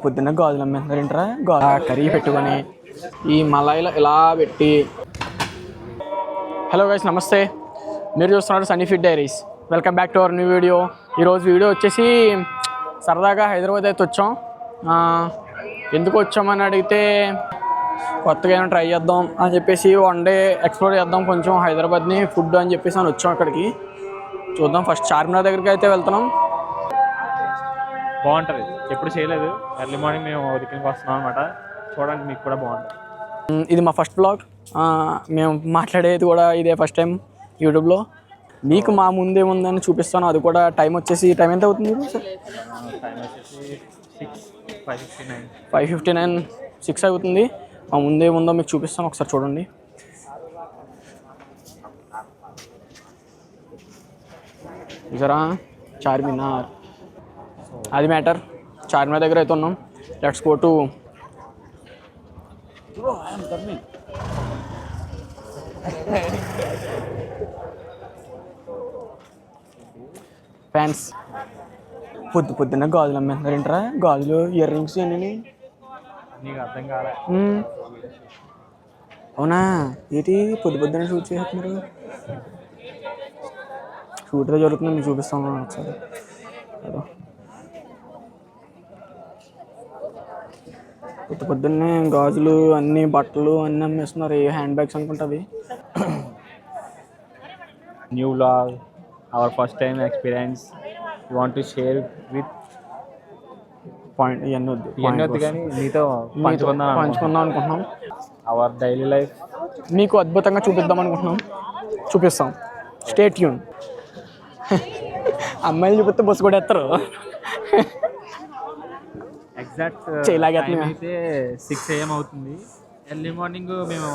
పొద్దున్న గాజులు అమ్మేస్తున్నారంటారా కర్రీ పెట్టుకొని ఈ మలాయిలో ఇలా పెట్టి. హలో గైస్, నమస్తే. మీరు చూస్తున్నారు Sunny fit diaries. Welcome back to our new video. ఈరోజు వీడియో వచ్చేసి సరదాగా హైదరాబాద్ అయితే వచ్చాం. ఎందుకు వచ్చామని అడిగితే కొత్తగా ఏమైనా ట్రై చేద్దాం అని చెప్పేసి, వన్ డే ఎక్స్ప్లోర్ చేద్దాం కొంచెం హైదరాబాద్ని, ఫుడ్ అని చెప్పేసి అని వచ్చాం అక్కడికి. చూద్దాం, ఫస్ట్ చార్మినార్ దగ్గరికి అయితే వెళ్తున్నాం. బాగుంటుంది, ఎప్పుడు చేయలేదు. ఎర్లీ మార్నింగ్ మేము ఉదయానికి వస్తున్నాం అనమాట. చూడడానికి మీకు కూడా బాగుంటుంది. ఇది మా ఫస్ట్ బ్లాగ్. మేము మాట్లాడేది కూడా ఇదే ఫస్ట్ టైం యూట్యూబ్లో. మీకు మా ముందే ఉందని చూపిస్తాను. అది కూడా టైం వచ్చేసి టైం ఎంత అవుతుంది టైం వచ్చేసి 5:59 6 అవుతుంది. మా ముందే ఉందో మీకు చూపిస్తాను, ఒకసారి చూడండి. ఇజరా చార్మినార్, అది మ్యాటర్. చార్మినార్ దగ్గర అయితే ఉన్నాం. Let's go to fans. పొద్దున్న గాజులు అమ్మేస్తున్నారంటారా? గాజులు, ఇయర్ రింగ్స్ అన్నీ. నీకు అర్థం కాలే? అవునా? ఏంటి పొద్దున్న షూట్ చేస్తున్నారు? షూట్ ఏదో జరుగుతుంది, మీకు చూపిస్తాను ఒకసారి. పొద్దున్నే గాజులు అన్నీ, బట్టలు అన్నీ అమ్మేస్తున్నారు. ఏ హ్యాండ్ బ్యాగ్స్ అనుకుంటుంది. New vlog, our first time experience. You want to share with point ఇవన్నీ వద్దు కానీ మీతో పంచుకుందాం అనుకుంటున్నాం. అవర్ డైలీ లైఫ్ మీకు అద్భుతంగా చూపిద్దాం అనుకుంటున్నాం. చూపిస్తాం, స్టే ట్యూన్. అమ్మాయిలు చూపిస్తే బస్సు కూడా ఎత్తారు. ఎగ్జాక్ట్ అయితే 6 AM అవుతుంది. ఎర్లీ మార్నింగ్ మేము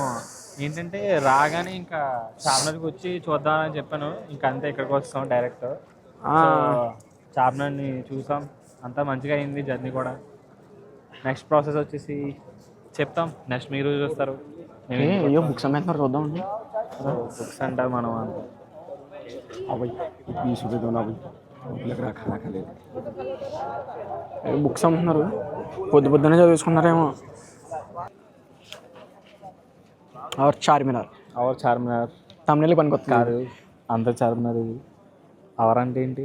ఏంటంటే రాగానే ఇంకా చార్మినార్కి వచ్చి చూద్దామని చెప్పాను. ఇంకా అంతే, ఇక్కడికి వస్తాం డైరెక్ట్. చార్మినార్ని చూసాం, అంతా మంచిగా అయింది జర్నీ కూడా. నెక్స్ట్ ప్రాసెస్ వచ్చేసి చెప్తాం, నెక్స్ట్ మీరు చూస్తారు. అయ్యో బుక్స్ అమ్మేస్తున్నారు, చూద్దామండి. బుక్స్ అంటారు మనం అంతా. బుక్స్ అమ్ముతున్నారు, పొద్దున్నే చదువుకున్నారేమో. అవర్ చార్మినార్ తమిళ పనికొస్తుంది కాదు, అంత చార్మినార్. ఇది అవర్ అంటే ఏంటి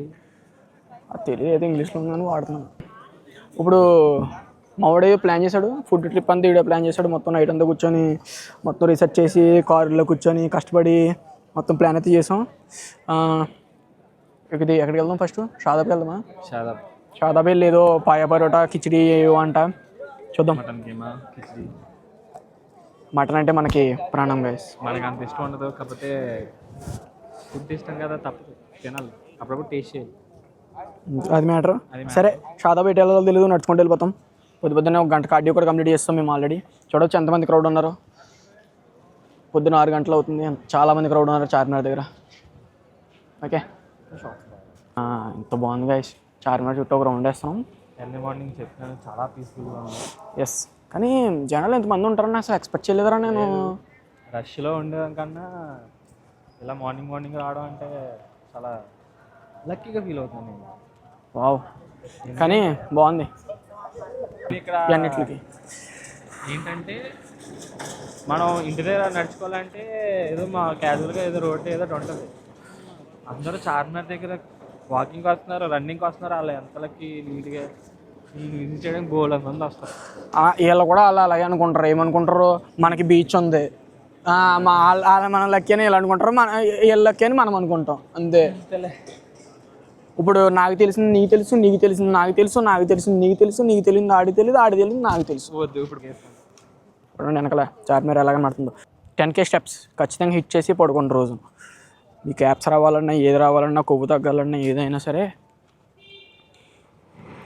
అది తెలియదు, అయితే ఇంగ్లీష్లో ఉందని వాడుతున్నాను. ఇప్పుడు మావాడే ప్లాన్ చేశాడు, ఫుడ్ ట్రిప్ అంతా వీడియో ప్లాన్ చేశాడు. మొత్తం నైట్ అంతా కూర్చొని మొత్తం రీసెర్చ్ చేసి కారులో కూర్చొని కష్టపడి మొత్తం ప్లాన్ అయితే చేసాం. ఎక్కడికి వెళ్దాం? ఫస్ట్ షాదాబ్కి వెళ్దామా? షాదాబ్ లేదో పాయా పరోటా, కిచిడి అంట. చూద్దాం. మటన్ అంటే మనకి ప్రాణం గైస్. మనకి అంత ఇష్టం ఉండదు, కాకపోతే ఫుడ్ ఇష్టం కదా, తప్పదు, తినాలి, అప్పుడప్పుడు టేస్ట్ చేయాలి. అది మ్యాటర్. సరే, షాదాబ్ ఎటు వెళ్ళాలో తెలియదు, నడుచుకుంటూ వెళ్ళిపోతాం. పొద్దున్నే 1 గంట కార్డియో కూడా కంప్లీట్ చేస్తాం మేము ఆల్రెడీ. చూడవచ్చు ఎంతమంది క్రౌడ్ ఉన్నారు. పొద్దున్న 6 గంటలు అవుతుంది, చాలామంది క్రౌడ్ ఉన్నారు చార్మినార్ దగ్గర. ఓకే, ఎంత బాగుంది గైస్. చార్మినార్ చుట్టూ ఒక రౌండ్ వేస్తున్నాం. ఎర్లీ మార్నింగ్ చెప్పినాను, చాలా పీస్ఫుల్గా ఉంది. ఎస్, కానీ జనాలు ఎంతమంది ఉంటారని అసలు ఎక్స్పెక్ట్ చేయలేదురా నేను. రష్లో ఉండేదానికన్నా ఇలా మార్నింగ్ రావడం అంటే చాలా లక్కీగా ఫీల్ అవుతుంది నేను. వావ్, కానీ బాగుంది. ఇక్కడ అన్నిటికి ఏంటంటే మనం ఇంటి దగ్గర నడుచుకోవాలంటే ఏదో మా క్యాజువల్గా ఏదో రోడ్డు ఏదో ఉంటుంది. అందరూ చార్మినార్ దగ్గర వాకింగ్కి వస్తున్నారు, రన్నింగ్కి వస్తున్నారు. అలా ఎంతలకి నీట్గా విజిట్ చేయడానికి బోల్డ్ మంది వస్తారు. వీళ్ళు కూడా అలాగే అనుకుంటారు. ఏమనుకుంటారు, మనకి బీచ్ ఉంది, మన లక్కీ అని వీళ్ళు అనుకుంటారు, వీళ్ళ లక్కీ అని మనం అనుకుంటాం, అంతే. ఇప్పుడు నాకు తెలిసింది నీకు తెలుసు, నీకు తెలిసింది నాకు తెలుసు, నాకు తెలిసింది నీకు తెలుసు, నీకు తెలియదు ఆడికి తెలియదు, ఆడి తెలియదు నాకు తెలుసు. వద్దు ఇప్పుడు వెనకాల చార్మినార్ ఎలాగ మారుతుందో. 10K స్టెప్స్ ఖచ్చితంగా హిట్ చేసి పడుకోండి రోజు. మీకు యాప్స్ రావాలన్నా, ఏది రావాలన్నా, కొవ్వు తగ్గాలన్నా, ఏదైనా సరే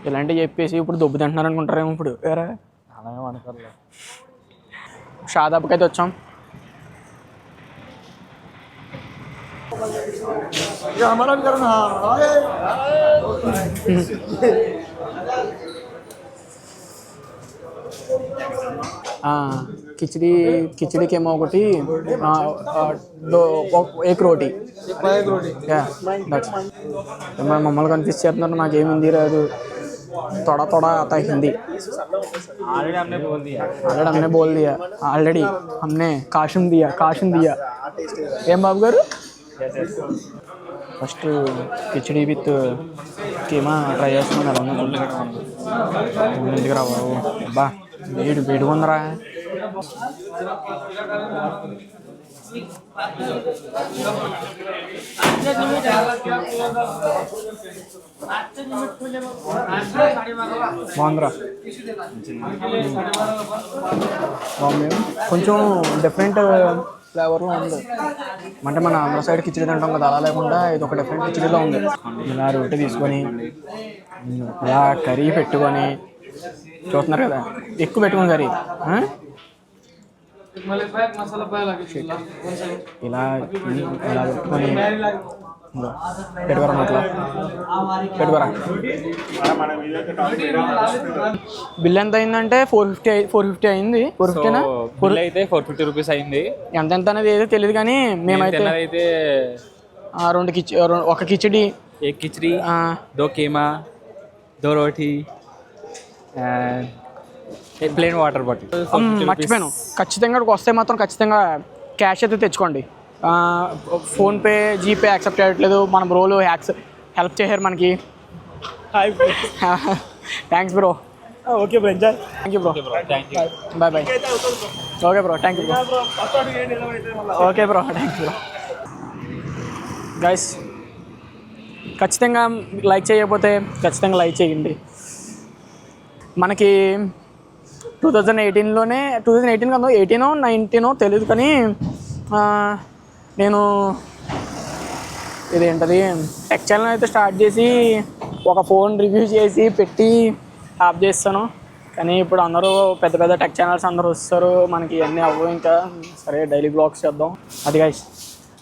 ఇలాంటివి చెప్పేసి ఇప్పుడు దొబ్బు తింటున్నారు అనుకుంటారేమో. ఇప్పుడు వేరే అలాగే అనుకోరు. షాదాబ్కి అయితే వచ్చాం. కిచిడీకి ఏమో ఒకటి, ఎగ్ రోటీ. మమ్మల్ని కనిపిస్తున్నారు, నాకేమింది రాదు. थोड़ा थोड़ा आता है हिंदी। ऑलरेडी हमने बोल दिया। ऑलरेडी हमने बोल दिया, ऑलरेडी हमने काशन दिया ఏం బాబు గారు. First khichdi with keema try చేస్తున్నాను. ఎలా ఉంది ఎందుకు రా బాబు, అబ్బా వేడిగా ఉందరా. బాగుందిరా, బాగుంది. కొంచెం డిఫరెంట్ ఫ్లేవర్లో ఉంది. అంటే మన ఆంధ్ర సైడ్ కిచిడి తింటాం కదా, అలా లేకుండా ఇది ఒక డిఫరెంట్ కిచిడిలో ఉంది. ఇలా రొట్టె తీసుకొని ఇలా కర్రీ పెట్టుకొని చూస్తున్నారు కదా, ఎక్కువ పెట్టుకుని కర్రీ ఇలా ఇలా పెట్టుకొని పెట్టుకోరా అట్లా పెట్టుకోరా. బిల్ ఎంత అయిందంటే 450 అయింది. 450 బిల్ అయితే 450 రూపీస్ అయింది. ఎంత అనేది ఏదో తెలియదు కానీ మేమైతే ఒక కిచడి, एक खिचड़ी, 2 कीमा, 2 रोटी, ప్లెయిన్ వాటర్ బాటిల్. మర్చిపోయాను, ఖచ్చితంగా ఇక్కడికి వస్తే మాత్రం ఖచ్చితంగా క్యాష్ అయితే తెచ్చుకోండి. ఫోన్పే జీపే యాక్సెప్ట్ చేయట్లేదు. మన బ్రోలు హెల్ప్ చేశారు మనకి. Thanks bro. Okay bro, enjoy. Thank you bro, bye bye. Okay bro, thank you bro. Okay bro, thank you bro. Guys ఖచ్చితంగా లైక్ చేయకపోతే ఖచ్చితంగా లైక్ చేయండి. మనకి 2018లోనే 2018 కాదు 18 19 తెలియదు కానీ నేను ఇదేంటది టెక్ ఛానల్ అయితే స్టార్ట్ చేసి ఒక ఫోన్ రివ్యూ చేసి పెట్టి ఆప్ చేస్తాను. కానీ ఇప్పుడు అందరూ పెద్ద పెద్ద టెక్ ఛానల్స్ అందరూ వస్తారు, మనకి ఇవన్నీ అవ్వవు. ఇంకా సరే డైలీ బ్లాగ్స్ చేద్దాం. అది గైస్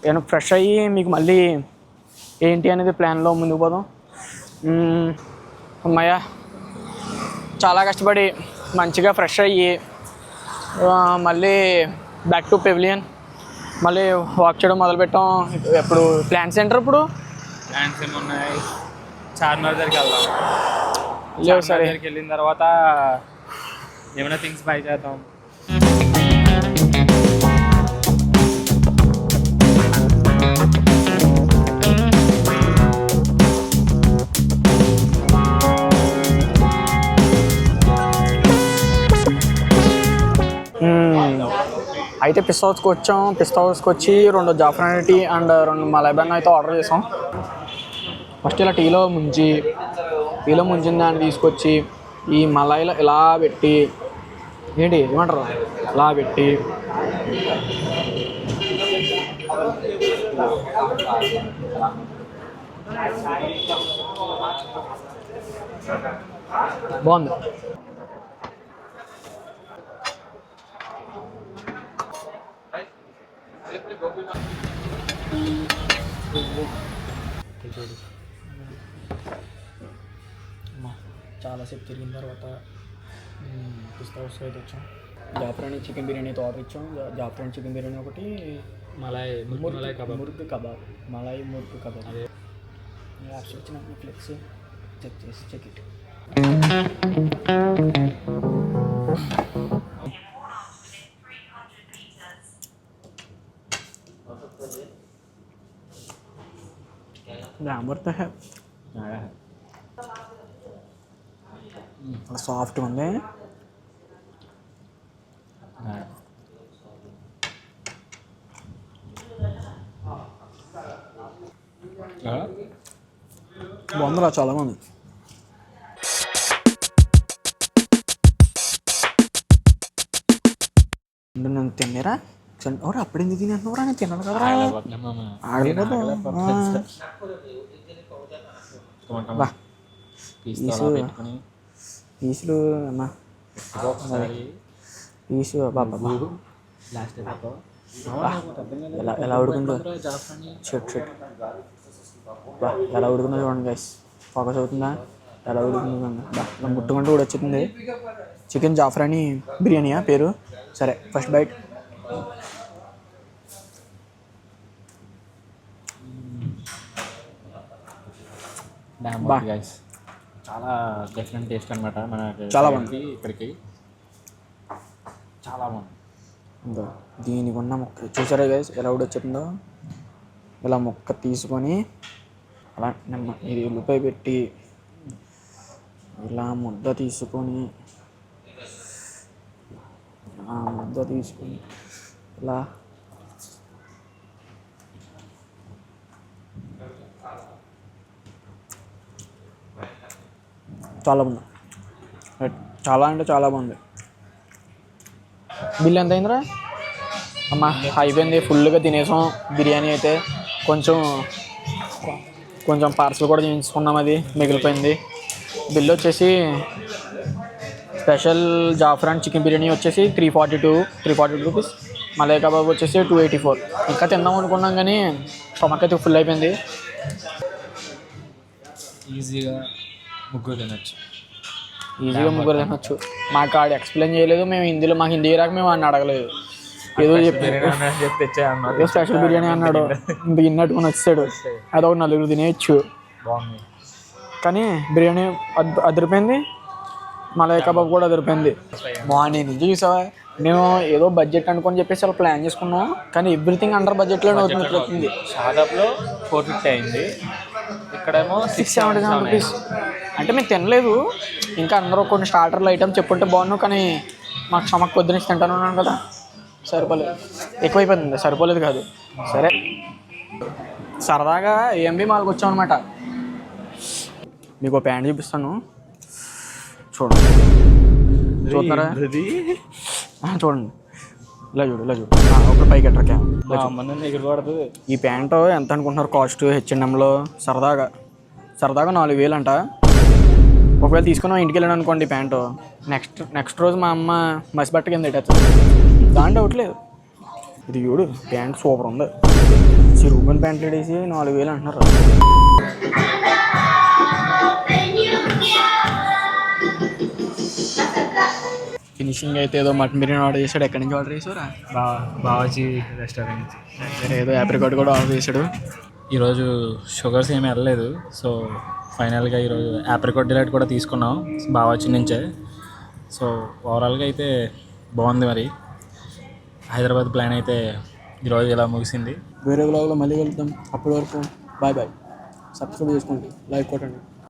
నేను ఫ్రెష్ అయ్యి మీకు మళ్ళీ ఏంటి అనేది ప్లాన్లో ముందుకు పోదాం. అమ్మయ్య చాలా కష్టపడి మంచిగా ఫ్రెష్ అయ్యి మళ్ళీ బ్యాక్ టు పెవిలియన్ మళ్ళీ వాక్ చేయడం మొదలుపెట్టాం. ఇప్పుడు ప్లాన్స్ ఏంటారు? ఇప్పుడు ప్లాన్స్ ఏమున్నాయి, చార్మినార్ దగ్గరికి వెళ్దాం. లేవు సరే, దగ్గరికి వెళ్ళిన తర్వాత ఏమైనా థింగ్స్ బై చేద్దాం. అయితే పిస్తా హౌస్కి వచ్చాం. పిస్తా హౌస్కి వచ్చి 2 జాఫ్రాన్ టీ అండ్ 2 మలై బన్ అయితే ఆర్డర్ చేసాం. ఫస్ట్ ఇలా టీలో ముంచిన దాన్ని తీసుకొచ్చి ఈ మలాయిలో ఇలా పెట్టి ఏమంటారు ఇలా పెట్టి బాగుంది. చాలాసేపు తిరిగిన తర్వాత పిస్తా హౌస్కి అయితే వచ్చాం. జాఫ్రానీ చికెన్ బిర్యానీ అయితే ఆర్డర్ ఇచ్చాం. జాఫ్రానీ చికెన్ బిర్యానీ ఒకటి, murgh kebab, malai murgh kebab. Apps వచ్చిన ఫ్లెక్స్ చెక్ ఇట్. అమృత సాఫ్ట్గా ఉంది. బాగుందిరా, చాలా బాగుంది. నేను తిన్నారా ఎవరు అప్పుడు ఎందుకు తినేస్తున్నారా? నేను తిన్నాను కదరా. పీసులు అమ్మా పీసు బాబా ఎలా ఉడుకుందో షెట్ బా ఎలా ఉడుకుందో చూడండి గైస్. ఫోకస్ అవుతుందా? ఎలా ఉడుకుందో బా ముట్టుకుంటూ కూడా వచ్చింది. చికెన్ జాఫ్రానీ బిర్యానీయా పేరు? సరే ఫస్ట్ బైట్. బా చాలా డిఫరెంట్ టేస్ట్ అనమాట మన చాలా బాగుంది. ఇక్కడికి చాలా బాగుంది. ఇంకా దీనికి ఉన్న ముక్క చూసారా గైస్ ఎలా ఉడొచ్చిందో. ఇలా ముక్క తీసుకొని అలా ఇది ఉల్లిపాయ పెట్టి ఇలా ముద్ద తీసుకొని ఇలా చాలా బాగుంది. చాలా అంటే చాలా బాగుంది. బిల్ ఎంత అయిందిరా? అమ్మ అయిపోయింది, ఫుల్గా తినేసాం. బిర్యానీ అయితే కొంచెం పార్సల్ కూడా చేయించుకున్నాం, అది మిగిలిపోయింది. బిల్ వచ్చేసి స్పెషల్ జాఫ్రాన్ చికెన్ బిర్యానీ వచ్చేసి 342 రూపీస్. మలై కబాబ్ వచ్చేసి 284. ఇంకా తిందాం అనుకున్నాం కానీ స్టమక్ అయితే ఫుల్ అయిపోయింది. ఈజీగా ముగ్గురు తినచ్చు. మాకు ఆడు ఎక్స్ప్లెయిన్ చేయలేదు. మాకు హిందీ రాక మేము వాడిని అడగలేదు. ఏదో ఏదో స్పెషల్ బిర్యానీ అన్నాడు, ఇంత గిన్నట్టుకుని వచ్చాడు. అదొక 4 తినేయచ్చు. కానీ బిర్యానీ అదిరిపోయింది, మలై కబాబ్ కూడా అదిరిపోయింది. మార్నింగ్ నుంచి చూసావా, మేము ఏదో బడ్జెట్ అనుకొని చెప్పేసి అలా ప్లాన్ చేసుకున్నాం, కానీ ఎవ్రీథింగ్ అండర్ బడ్జెట్లోనే అవుతుంది. షాదాబ్లో 450 అయింది, ఇక్కడేమో 677 రూపీస్. అంటే మేము తినలేదు, ఇంకా అందరూ కొన్ని స్టార్టర్లు ఐటమ్స్ చెప్పుంటే బాగున్నావు, కానీ మాకు స్టమక్ పొద్దునేసి తింటాను ఉన్నాను కదా, సరిపోలేదు. ఎక్కువైపోతుంది, సరిపోలేదు కాదు. సరే సరదాగా ఏఎంబి మాల్కి వచ్చాం అనమాట. మీకు ప్యాంట్ చూపిస్తాను, చూడండి. చూస్తున్నారా? చూడండి, ఇలా చూడు. ఒకటి పైకి ఎట్రా క్యామ్. ఈ ప్యాంటు ఎంత అనుకుంటున్నారు కాస్ట్? H&Mలో సరదాగా 4000 అంట. ఒకవేళ తీసుకున్నాం ఇంటికి వెళ్ళాను అనుకోండి ప్యాంటు, నెక్స్ట్ రోజు మా అమ్మ మసిబట్ట కింద పెట్టేస్తుంది. దాంట్లో అవట్లేదు. ఇది చూడు, ప్యాంట్ సూపర్ ఉంది. చిరుగుని ప్యాంట్లు వేసి 4000 అంటున్నారు. ఫినిషింగ్ అయితే ఏదో మటన్ బిర్యానీ ఆర్డర్ చేశాడు. ఎక్కడి నుంచి ఆర్డర్ చేశారా? బావాజీ రెస్టారెంట్. ఏదో యాప్రికాట్ కూడా ఆర్డర్ చేశాడు. ఈరోజు షుగర్స్ ఏమీ వెళ్ళలేదు, సో ఫైనల్గా ఈరోజు యాప్రికాట్ డిలైట్ కూడా తీసుకున్నాం బావాజీ నుంచే. సో ఓవరాల్గా అయితే బాగుంది. మరి హైదరాబాద్ ప్లాన్ అయితే ఈరోజు ఇలా ముగిసింది. వేరే వ్లాగ్లో మళ్ళీ వెళ్తాం. అప్పటి వరకు బాయ్. సబ్స్క్రైబ్ చేసుకోండి, లైక్ కొట్టండి.